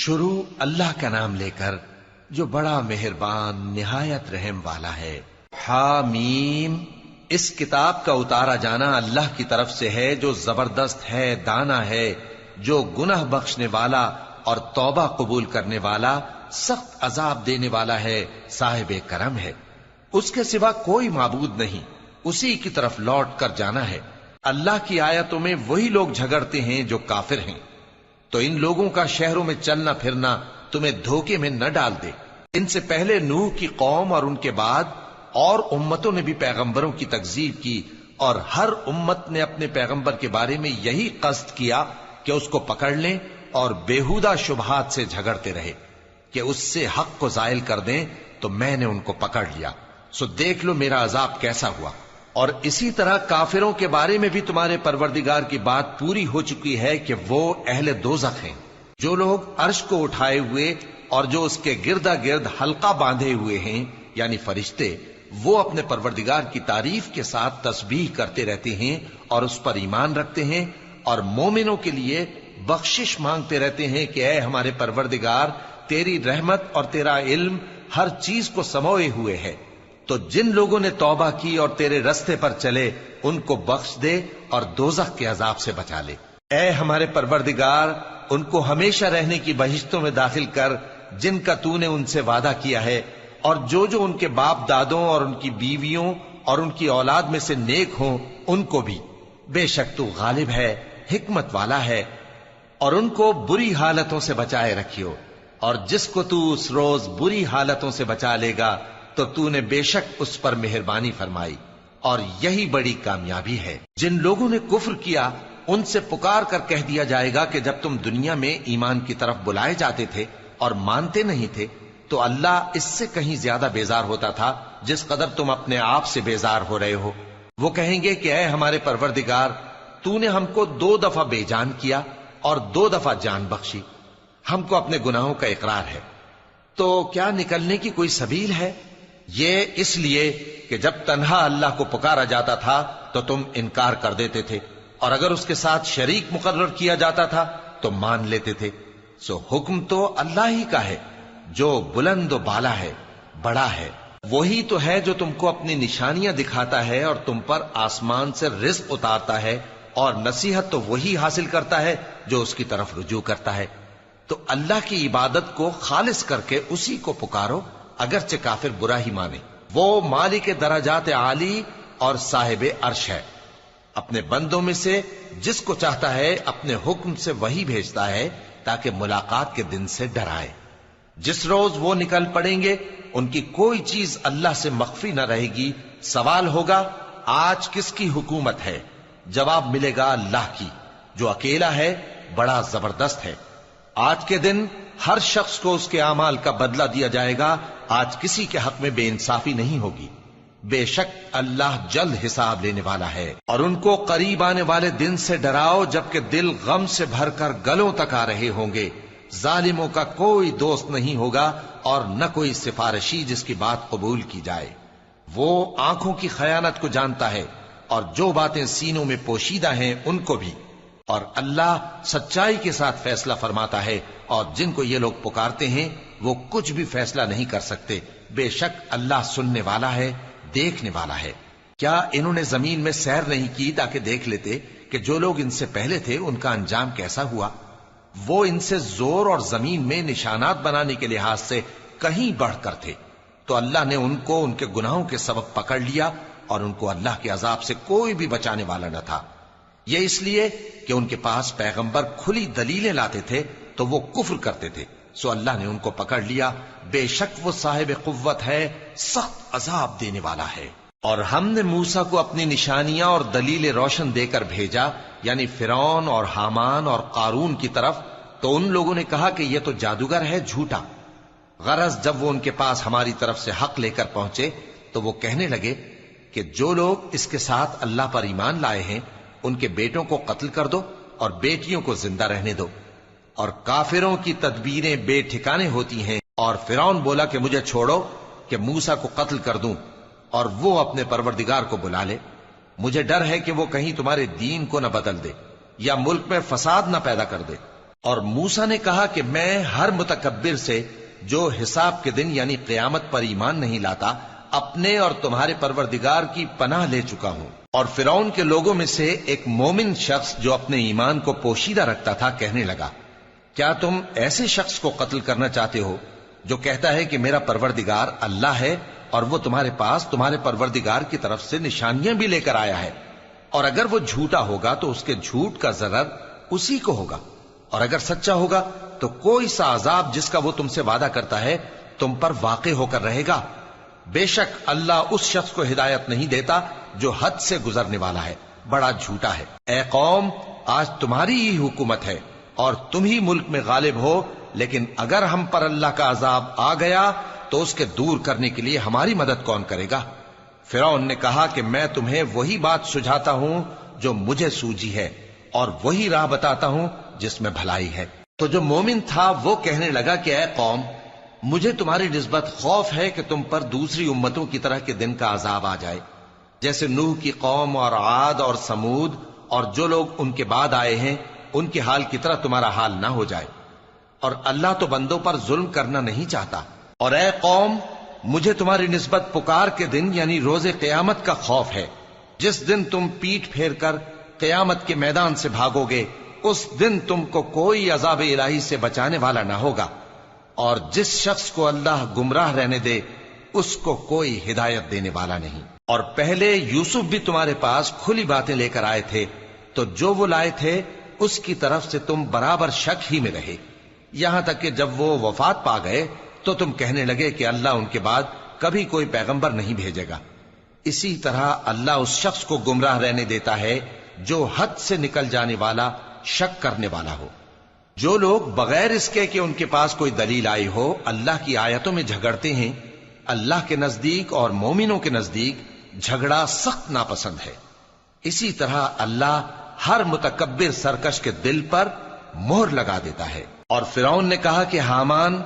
شروع اللہ کا نام لے کر جو بڑا مہربان نہایت رحم والا ہے۔ حامیم، اس کتاب کا اتارا جانا اللہ کی طرف سے ہے جو زبردست ہے، دانا ہے، جو گناہ بخشنے والا اور توبہ قبول کرنے والا، سخت عذاب دینے والا ہے، صاحب کرم ہے۔ اس کے سوا کوئی معبود نہیں، اسی کی طرف لوٹ کر جانا ہے۔ اللہ کی آیتوں میں وہی لوگ جھگڑتے ہیں جو کافر ہیں، تو ان لوگوں کا شہروں میں چلنا پھرنا تمہیں دھوکے میں نہ ڈال دے۔ ان سے پہلے نوح کی قوم اور ان کے بعد اور امتوں نے بھی پیغمبروں کی تکذیب کی، اور ہر امت نے اپنے پیغمبر کے بارے میں یہی قصد کیا کہ اس کو پکڑ لیں اور بیہودہ شبہات سے جھگڑتے رہے کہ اس سے حق کو زائل کر دیں، تو میں نے ان کو پکڑ لیا، سو دیکھ لو میرا عذاب کیسا ہوا۔ اور اسی طرح کافروں کے بارے میں بھی تمہارے پروردگار کی بات پوری ہو چکی ہے کہ وہ اہل دوزخ ہیں۔ جو لوگ عرش کو اٹھائے ہوئے اور جو اس کے گردا گرد حلقہ باندھے ہوئے ہیں یعنی فرشتے، وہ اپنے پروردگار کی تعریف کے ساتھ تسبیح کرتے رہتے ہیں اور اس پر ایمان رکھتے ہیں، اور مومنوں کے لیے بخشش مانگتے رہتے ہیں کہ اے ہمارے پروردگار، تیری رحمت اور تیرا علم ہر چیز کو سموئے ہوئے ہے، تو جن لوگوں نے توبہ کی اور تیرے رستے پر چلے ان کو بخش دے اور دوزخ کے عذاب سے بچا لے۔ اے ہمارے پروردگار، ان کو ہمیشہ رہنے کی بہشتوں میں داخل کر جن کا تو نے ان سے وعدہ کیا ہے، اور جو جو ان کے باپ دادوں اور ان کی بیویوں اور ان کی اولاد میں سے نیک ہوں ان کو بھی، بے شک تو غالب ہے، حکمت والا ہے۔ اور ان کو بری حالتوں سے بچائے رکھیو، اور جس کو تو اس روز بری حالتوں سے بچا لے گا تو نے بے شک اس پر مہربانی فرمائی، اور یہی بڑی کامیابی ہے۔ جن لوگوں نے کفر کیا ان سے پکار کر کہہ دیا جائے گا کہ جب تم دنیا میں ایمان کی طرف بلائے جاتے تھے اور مانتے نہیں تھے تو اللہ اس سے کہیں زیادہ بیزار ہوتا تھا جس قدر تم اپنے آپ سے بیزار ہو رہے ہو۔ وہ کہیں گے کہ اے ہمارے پروردگار، تو نے ہم کو 2 دفعہ بے جان کیا اور 2 دفعہ جان بخشی، ہم کو اپنے گناہوں کا اقرار ہے، تو کیا نکلنے کی کوئی سبیل ہے؟ یہ اس لیے کہ جب تنہا اللہ کو پکارا جاتا تھا تو تم انکار کر دیتے تھے، اور اگر اس کے ساتھ شریک مقرر کیا جاتا تھا تو مان لیتے تھے۔ سو حکم تو اللہ ہی کا ہے جو بلند و بالا ہے، بڑا ہے۔ وہی تو ہے جو تم کو اپنی نشانیاں دکھاتا ہے اور تم پر آسمان سے رزق اتارتا ہے، اور نصیحت تو وہی حاصل کرتا ہے جو اس کی طرف رجوع کرتا ہے۔ تو اللہ کی عبادت کو خالص کر کے اسی کو پکارو، اگرچہ کافر برا ہی مانے۔ وہ مالک درجات عالی اور صاحب عرش ہے، اپنے بندوں میں سے جس کو چاہتا ہے اپنے حکم سے وہی بھیجتا ہے تاکہ ملاقات کے دن سے ڈرائے۔ جس روز وہ نکل پڑیں گے ان کی کوئی چیز اللہ سے مخفی نہ رہے گی۔ سوال ہوگا آج کس کی حکومت ہے؟ جواب ملے گا اللہ کی، جو اکیلا ہے، بڑا زبردست ہے۔ آج کے دن ہر شخص کو اس کے اعمال کا بدلہ دیا جائے گا، آج کسی کے حق میں بے انصافی نہیں ہوگی۔ بے شک اللہ جلد حساب لینے والا ہے۔ اور ان کو قریب آنے والے دن سے ڈراؤ جبکہ دل غم سے بھر کر گلوں تک آ رہے ہوں گے۔ ظالموں کا کوئی دوست نہیں ہوگا اور نہ کوئی سفارشی جس کی بات قبول کی جائے۔ وہ آنکھوں کی خیانت کو جانتا ہے اور جو باتیں سینوں میں پوشیدہ ہیں ان کو بھی، اور اللہ سچائی کے ساتھ فیصلہ فرماتا ہے، اور جن کو یہ لوگ پکارتے ہیں وہ کچھ بھی فیصلہ نہیں کر سکتے۔ بے شک اللہ سننے والا ہے، دیکھنے والا ہے۔ کیا انہوں نے زمین میں سیر نہیں کی تاکہ دیکھ لیتے کہ جو لوگ ان سے پہلے تھے ان کا انجام کیسا ہوا؟ وہ ان سے زور اور زمین میں نشانات بنانے کے لحاظ سے کہیں بڑھ کر تھے، تو اللہ نے ان کو ان کے گناہوں کے سبب پکڑ لیا، اور ان کو اللہ کے عذاب سے کوئی بھی بچانے والا نہ تھا۔ یہ اس لیے کہ ان کے پاس پیغمبر کھلی دلیلیں لاتے تھے تو وہ کفر کرتے تھے، سو اللہ نے ان کو پکڑ لیا۔ بے شک وہ صاحب قوت ہے، سخت عذاب دینے والا ہے۔ اور ہم نے موسیٰ کو اپنی نشانیاں اور دلیل روشن دے کر بھیجا، یعنی فرعون اور حامان اور قارون کی طرف، تو ان لوگوں نے کہا کہ یہ تو جادوگر ہے، جھوٹا۔ غرض جب وہ ان کے پاس ہماری طرف سے حق لے کر پہنچے تو وہ کہنے لگے کہ جو لوگ اس کے ساتھ اللہ پر ایمان لائے ہیں ان کے بیٹوں کو قتل کر دو اور بیٹیوں کو زندہ رہنے دو۔ اور کافروں کی تدبیریں بے ٹھکانے ہوتی ہیں۔ اور فرعون بولا کہ مجھے چھوڑو کہ موسیٰ کو قتل کر دوں اور وہ اپنے پروردگار کو بلا لے، مجھے ڈر ہے کہ وہ کہیں تمہارے دین کو نہ بدل دے یا ملک میں فساد نہ پیدا کر دے۔ اور موسیٰ نے کہا کہ میں ہر متکبر سے جو حساب کے دن یعنی قیامت پر ایمان نہیں لاتا اپنے اور تمہارے پروردگار کی پناہ لے چکا ہوں۔ اور فرعون کے لوگوں میں سے ایک مومن شخص جو اپنے ایمان کو پوشیدہ رکھتا تھا کہنے لگا، کیا تم ایسے شخص کو قتل کرنا چاہتے ہو جو کہتا ہے کہ میرا پروردگار اللہ ہے اور وہ تمہارے پاس تمہارے پروردگار کی طرف سے نشانیاں بھی لے کر آیا ہے؟ اور اگر وہ جھوٹا ہوگا تو اس کے جھوٹ کا ضرر اسی کو ہوگا، اور اگر سچا ہوگا تو کوئی سا عذاب جس کا وہ تم سے وعدہ کرتا ہے تم پر واقع ہو کر رہے گا۔ بے شک اللہ اس شخص کو ہدایت نہیں دیتا جو حد سے گزرنے والا ہے، بڑا جھوٹا ہے۔ اے قوم، آج تمہاری ہی حکومت ہے اور تم ہی ملک میں غالب ہو، لیکن اگر ہم پر اللہ کا عذاب آ گیا تو اس کے دور کرنے کے لیے ہماری مدد کون کرے گا؟ فرعون نے کہا کہ میں تمہیں وہی بات سجھاتا ہوں جو مجھے سوجی ہے اور وہی راہ بتاتا ہوں جس میں بھلائی ہے۔ تو جو مومن تھا وہ کہنے لگا کہ اے قوم، مجھے تمہاری نسبت خوف ہے کہ تم پر دوسری امتوں کی طرح کے دن کا عذاب آ جائے، جیسے نوح کی قوم اور عاد اور سمود اور جو لوگ ان کے بعد آئے ہیں ان کے حال کی طرح تمہارا حال نہ ہو جائے، اور اللہ تو بندوں پر ظلم کرنا نہیں چاہتا۔ اور اے قوم، مجھے تمہاری نسبت پکار کے دن یعنی روز قیامت کا خوف ہے، جس دن تم پیٹ پھیر کر قیامت کے میدان سے بھاگو گے، اس دن تم کو کوئی عذاب الہی سے بچانے والا نہ ہوگا، اور جس شخص کو اللہ گمراہ رہنے دے اس کو کوئی ہدایت دینے والا نہیں۔ اور پہلے یوسف بھی تمہارے پاس کھلی باتیں لے کر آئے تھے، تو جو وہ لائے تھے اس کی طرف سے تم برابر شک ہی میں رہے، یہاں تک کہ جب وہ وفات پا گئے تو تم کہنے لگے کہ اللہ ان کے بعد کبھی کوئی پیغمبر نہیں بھیجے گا۔ اسی طرح اللہ اس شخص کو گمراہ رہنے دیتا ہے جو حد سے نکل جانے والا، شک کرنے والا ہو۔ جو لوگ بغیر اس کے کہ ان کے پاس کوئی دلیل آئی ہو اللہ کی آیتوں میں جھگڑتے ہیں، اللہ کے نزدیک اور مومنوں کے نزدیک جھگڑا سخت ناپسند ہے۔ اسی طرح اللہ ہر متکبر سرکش کے دل پر مہر لگا دیتا ہے۔ اور فرعون نے کہا کہ حامان،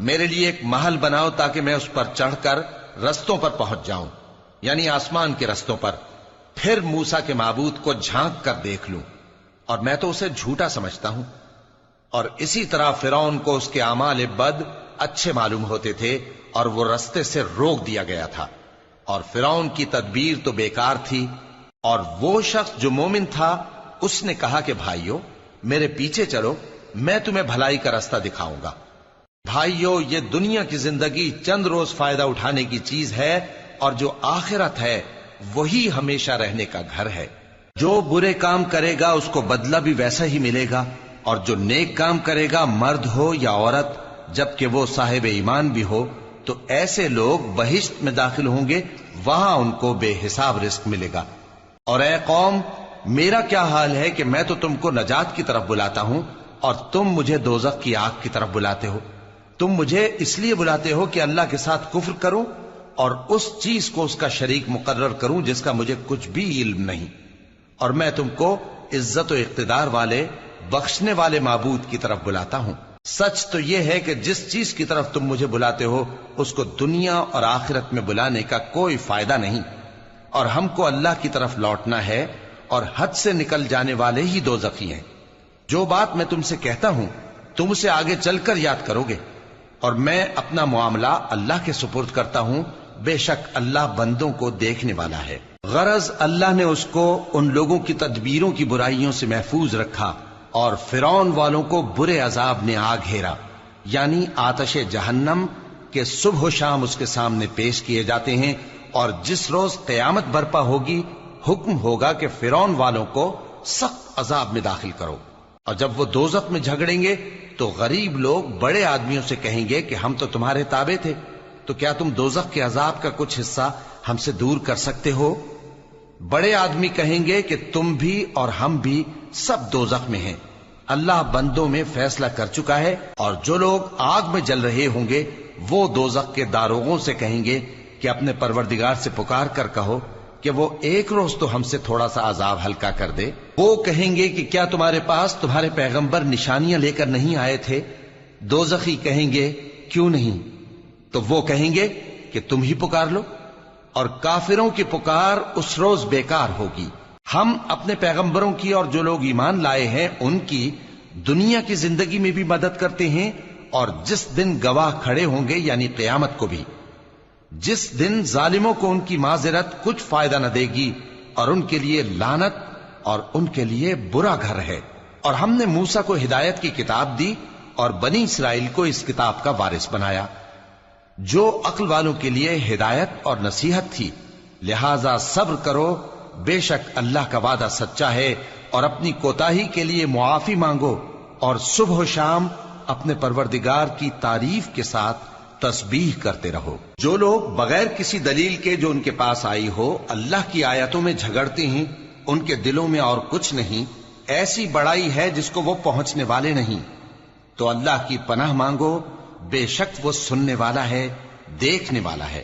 میرے لیے ایک محل بناؤ تاکہ میں اس پر چڑھ کر رستوں پر پہنچ جاؤں، یعنی آسمان کے رستوں پر، پھر موسیٰ کے معبود کو جھانک کر دیکھ لوں، اور میں تو اسے جھوٹا سمجھتا ہوں۔ اور اسی طرح فرعون کو اس کے اعمال بد اچھے معلوم ہوتے تھے اور وہ رستے سے روک دیا گیا تھا، اور فرعون کی تدبیر تو بیکار تھی۔ اور وہ شخص جو مومن تھا اس نے کہا کہ بھائیو، میرے پیچھے چلو، میں تمہیں بھلائی کا رستہ دکھاؤں گا۔ بھائیو، یہ دنیا کی زندگی چند روز فائدہ اٹھانے کی چیز ہے، اور جو آخرت ہے وہی ہمیشہ رہنے کا گھر ہے۔ جو برے کام کرے گا اس کو بدلہ بھی ویسا ہی ملے گا، اور جو نیک کام کرے گا، مرد ہو یا عورت، جبکہ وہ صاحب ایمان بھی ہو، تو ایسے لوگ بہشت میں داخل ہوں گے، وہاں ان کو بے حساب رزق ملے گا۔ اور اے قوم، میرا کیا حال ہے کہ میں تو تم کو نجات کی طرف بلاتا ہوں اور تم مجھے دوزخ کی آگ کی طرف بلاتے ہو۔ تم مجھے اس لیے بلاتے ہو کہ اللہ کے ساتھ کفر کروں اور اس چیز کو اس کا شریک مقرر کروں جس کا مجھے کچھ بھی علم نہیں، اور میں تم کو عزت و اقتدار والے، بخشنے والے معبود کی طرف بلاتا ہوں۔ سچ تو یہ ہے کہ جس چیز کی طرف تم مجھے بلاتے ہو اس کو دنیا اور آخرت میں بلانے کا کوئی فائدہ نہیں، اور ہم کو اللہ کی طرف لوٹنا ہے، اور حد سے نکل جانے والے ہی دوزخی ہیں۔ جو بات میں تم سے کہتا ہوں تم اسے آگے چل کر یاد کرو گے، اور میں اپنا معاملہ اللہ کے سپرد کرتا ہوں، بے شک اللہ بندوں کو دیکھنے والا ہے۔ غرض اللہ نے اس کو ان لوگوں کی تدبیروں کی برائیوں سے محفوظ رکھا، اور فرعون والوں کو برے عذاب نے آ گھیرا، یعنی آتش جہنم کے صبح و شام اس کے سامنے پیش کیے جاتے ہیں، اور جس روز قیامت برپا ہوگی حکم ہوگا کہ فرعون والوں کو سخت عذاب میں داخل کرو۔ اور جب وہ دوزخ میں جھگڑیں گے تو غریب لوگ بڑے آدمیوں سے کہیں گے کہ ہم تو تمہارے تابع تھے، تو کیا تم دوزخ کے عذاب کا کچھ حصہ ہم سے دور کر سکتے ہو؟ بڑے آدمی کہیں گے کہ تم بھی اور ہم بھی سب دوزخ میں ہیں، اللہ بندوں میں فیصلہ کر چکا ہے۔ اور جو لوگ آگ میں جل رہے ہوں گے وہ دوزخ کے داروغوں سے کہیں گے کہ اپنے پروردگار سے پکار کر کہو کہ وہ ایک روز تو ہم سے تھوڑا سا عذاب ہلکا کر دے۔ وہ کہیں گے کہ کیا تمہارے پاس تمہارے پیغمبر نشانیاں لے کر نہیں آئے تھے؟ دوزخی کہیں گے کیوں نہیں؟ تو وہ کہیں گے کہ تم ہی پکار لو، اور کافروں کی پکار اس روز بیکار ہوگی۔ ہم اپنے پیغمبروں کی اور جو لوگ ایمان لائے ہیں ان کی دنیا کی زندگی میں بھی مدد کرتے ہیں اور جس دن گواہ کھڑے ہوں گے یعنی قیامت کو بھی، جس دن ظالموں کو ان کی معذرت کچھ فائدہ نہ دے گی اور ان کے لیے لعنت اور ان کے لیے برا گھر ہے۔ اور ہم نے موسیٰ کو ہدایت کی کتاب دی اور بنی اسرائیل کو اس کتاب کا وارث بنایا، جو عقل والوں کے لیے ہدایت اور نصیحت تھی۔ لہذا صبر کرو، بے شک اللہ کا وعدہ سچا ہے، اور اپنی کوتاہی کے لیے معافی مانگو، اور صبح و شام اپنے پروردگار کی تعریف کے ساتھ تسبیح کرتے رہو۔ جو لوگ بغیر کسی دلیل کے جو ان کے پاس آئی ہو اللہ کی آیتوں میں جھگڑتے ہیں، ان کے دلوں میں اور کچھ نہیں، ایسی بڑائی ہے جس کو وہ پہنچنے والے نہیں۔ تو اللہ کی پناہ مانگو، بے شک وہ سننے والا ہے، دیکھنے والا ہے۔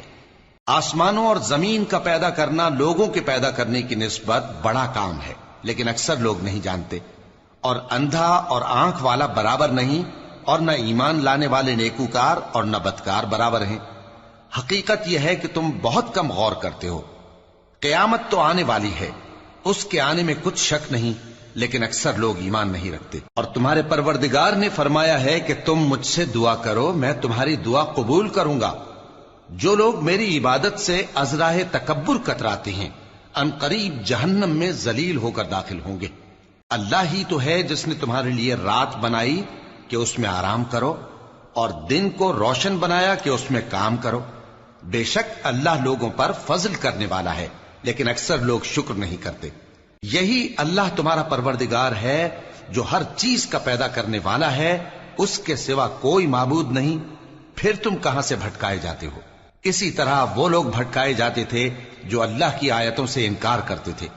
آسمانوں اور زمین کا پیدا کرنا لوگوں کے پیدا کرنے کی نسبت بڑا کام ہے، لیکن اکثر لوگ نہیں جانتے۔ اور اندھا اور آنکھ والا برابر نہیں، اور نہ ایمان لانے والے نیکوکار اور نہ بدکار برابر ہیں۔ حقیقت یہ ہے کہ تم بہت کم غور کرتے ہو۔ قیامت تو آنے والی ہے، اس کے آنے میں کچھ شک نہیں، لیکن اکثر لوگ ایمان نہیں رکھتے۔ اور تمہارے پروردگار نے فرمایا ہے کہ تم مجھ سے دعا کرو، میں تمہاری دعا قبول کروں گا۔ جو لوگ میری عبادت سے ازراہ تکبر کتراتے ہیں، ان قریب جہنم میں ذلیل ہو کر داخل ہوں گے۔ اللہ ہی تو ہے جس نے تمہارے لیے رات بنائی کہ اس میں آرام کرو، اور دن کو روشن بنایا کہ اس میں کام کرو۔ بے شک اللہ لوگوں پر فضل کرنے والا ہے، لیکن اکثر لوگ شکر نہیں کرتے۔ یہی اللہ تمہارا پروردگار ہے جو ہر چیز کا پیدا کرنے والا ہے، اس کے سوا کوئی معبود نہیں، پھر تم کہاں سے بھٹکائے جاتے ہو؟ اسی طرح وہ لوگ بھٹکائے جاتے تھے جو اللہ کی آیتوں سے انکار کرتے تھے۔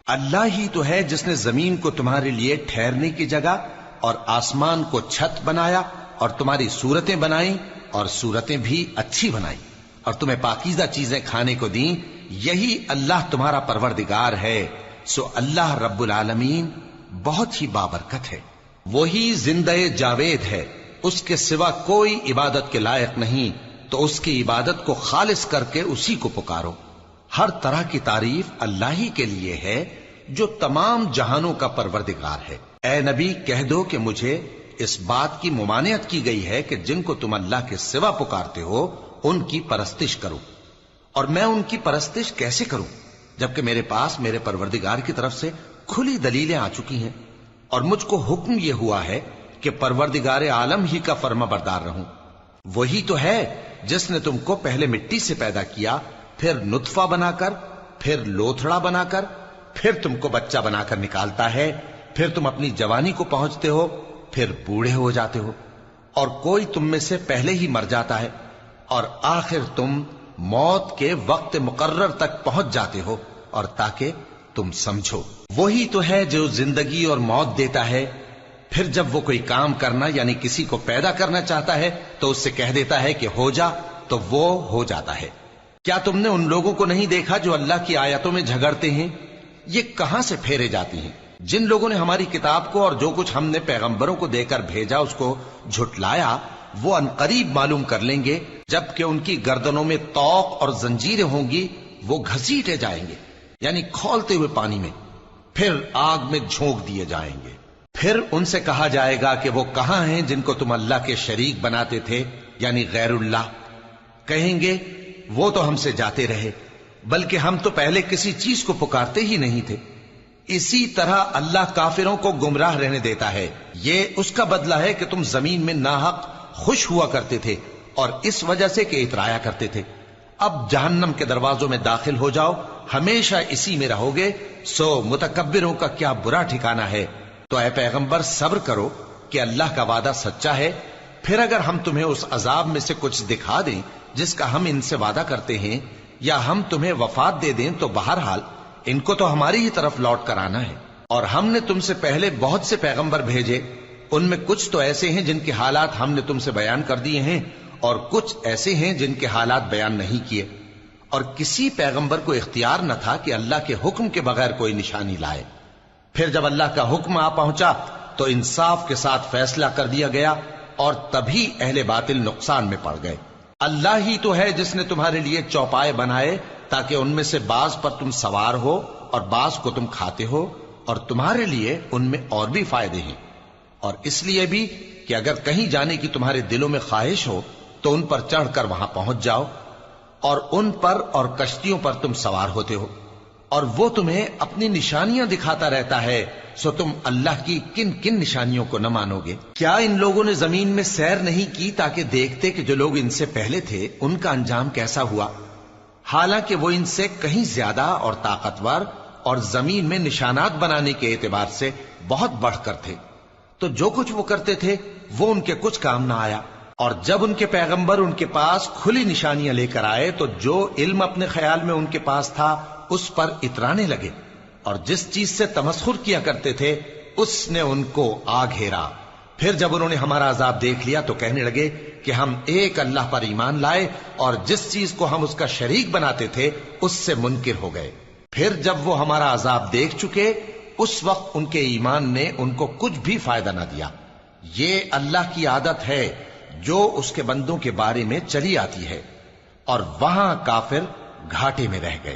اللہ ہی تو ہے جس نے زمین کو تمہارے لیے ٹھہرنے کی جگہ اور آسمان کو چھت بنایا، اور تمہاری صورتیں بنائیں اور صورتیں بھی اچھی بنائیں، اور تمہیں پاکیزہ چیزیں کھانے کو دیں۔ یہی اللہ تمہارا پروردگار ہے، سو اللہ رب العالمین بہت ہی بابرکت ہے۔ وہی زندہ جاوید ہے، اس کے سوا کوئی عبادت کے لائق نہیں، تو اس کی عبادت کو خالص کر کے اسی کو پکارو۔ ہر طرح کی تعریف اللہ ہی کے لیے ہے جو تمام جہانوں کا پروردگار ہے۔ اے نبی کہہ دو کہ مجھے اس بات کی ممانعت کی گئی ہے کہ جن کو تم اللہ کے سوا پکارتے ہو ان کی پرستش کرو، اور میں ان کی پرستش کیسے کروں جبکہ میرے پاس میرے پروردگار کی طرف سے کھلی دلیلیں آ چکی ہیں، اور مجھ کو حکم یہ ہوا ہے کہ پروردگار عالم ہی کا فرما بردار رہوں۔ وہی تو ہے جس نے تم کو پہلے مٹی سے پیدا کیا، پھر نطفہ بنا کر، پھر لوتھڑا بنا کر، پھر تم کو بچہ بنا کر نکالتا ہے، پھر تم اپنی جوانی کو پہنچتے ہو، پھر بوڑھے ہو جاتے ہو، اور کوئی تم میں سے پہلے ہی مر جاتا ہے، اور آخر تم موت کے وقت مقرر تک پہنچ جاتے ہو، اور تاکہ تم سمجھو۔ وہی تو ہے جو زندگی اور موت دیتا ہے، پھر جب وہ کوئی کام کرنا یعنی کسی کو پیدا کرنا چاہتا ہے تو اس سے کہہ دیتا ہے کہ ہو جا، تو وہ ہو جاتا ہے۔ کیا تم نے ان لوگوں کو نہیں دیکھا جو اللہ کی آیتوں میں جھگڑتے ہیں؟ یہ کہاں سے پھیرے جاتی ہیں؟ جن لوگوں نے ہماری کتاب کو اور جو کچھ ہم نے پیغمبروں کو دے کر بھیجا اس کو جھٹلایا، وہ انقریب معلوم کر لیں گے جبکہ ان کی گردنوں میں طوق اور زنجیریں ہوں گی، وہ گھسیٹے جائیں گے یعنی کھولتے ہوئے پانی میں، پھر آگ میں جھونک دیے جائیں گے۔ پھر ان سے کہا جائے گا کہ وہ کہاں ہیں جن کو تم اللہ کے شریک بناتے تھے یعنی غیر اللہ؟ کہیں گے وہ تو ہم سے جاتے رہے، بلکہ ہم تو پہلے کسی چیز کو پکارتے ہی نہیں تھے۔ اسی طرح اللہ کافروں کو گمراہ رہنے دیتا ہے، یہ اس کا بدلہ ہے کہ تم زمین میں ناحق خوش ہوا کرتے تھے اور اس وجہ سے کہ اترایا کرتے تھے۔ اب جہنم کے دروازوں میں داخل ہو جاؤ، ہمیشہ اسی میں رہو گے، سو متکبروں کا کیا برا ٹھکانہ ہے۔ تو اے پیغمبر صبر کرو کہ اللہ کا وعدہ سچا ہے، پھر اگر ہم تمہیں اس عذاب میں سے کچھ دکھا دیں جس کا ہم ان سے وعدہ کرتے ہیں، یا ہم تمہیں وفات دے دیں، تو بہرحال ان کو تو ہماری ہی طرف لوٹ کر آنا ہے۔ اور ہم نے تم سے پہلے بہت سے پیغمبر بھیجے، ان میں کچھ تو ایسے ہیں جن کے حالات ہم نے تم سے بیان کر دیے ہیں، اور کچھ ایسے ہیں جن کے حالات بیان نہیں کیے، اور کسی پیغمبر کو اختیار نہ تھا کہ اللہ کے حکم کے بغیر کوئی نشانی لائے۔ پھر جب اللہ کا حکم آ پہنچا تو انصاف کے ساتھ فیصلہ کر دیا گیا، اور تبھی اہل باطل نقصان میں پڑ گئے۔ اللہ ہی تو ہے جس نے تمہارے لیے چوپائے بنائے تاکہ ان میں سے بعض پر تم سوار ہو اور بعض کو تم کھاتے ہو، اور تمہارے لیے ان میں اور بھی فائدے ہیں۔ اور اس لیے بھی کہ اگر کہیں جانے کی تمہارے دلوں میں خواہش ہو تو ان پر چڑھ کر وہاں پہنچ جاؤ، اور ان پر اور کشتیوں پر تم سوار ہوتے ہو، اور وہ تمہیں اپنی نشانیاں دکھاتا رہتا ہے، سو تم اللہ کی کن کن نشانیوں کو نہ مانو گے؟ کیا ان لوگوں نے زمین میں سیر نہیں کی تاکہ دیکھتے کہ جو لوگ ان سے پہلے تھے ان کا انجام کیسا ہوا، حالانکہ وہ ان سے کہیں زیادہ اور طاقتور اور زمین میں نشانات بنانے کے اعتبار سے بہت بڑھ کر تھے، تو جو کچھ وہ کرتے تھے وہ ان کے کچھ کام نہ آیا۔ اور جب ان کے پیغمبر ان کے پاس کھلی نشانیاں لے کر آئے تو جو علم اپنے خیال میں ان کے پاس تھا اس پر اترانے لگے، اور جس چیز سے تمسخر کیا کرتے تھے اس نے ان کو آ گھیرا۔ پھر جب انہوں نے ہمارا عذاب دیکھ لیا تو کہنے لگے کہ ہم ایک اللہ پر ایمان لائے، اور جس چیز کو ہم اس کا شریک بناتے تھے اس سے منکر ہو گئے۔ پھر جب وہ ہمارا عذاب دیکھ چکے اس وقت ان کے ایمان نے ان کو کچھ بھی فائدہ نہ دیا۔ یہ اللہ کی عادت ہے جو اس کے بندوں کے بارے میں چلی آتی ہے، اور وہاں کافر گھاٹے میں رہ گئے۔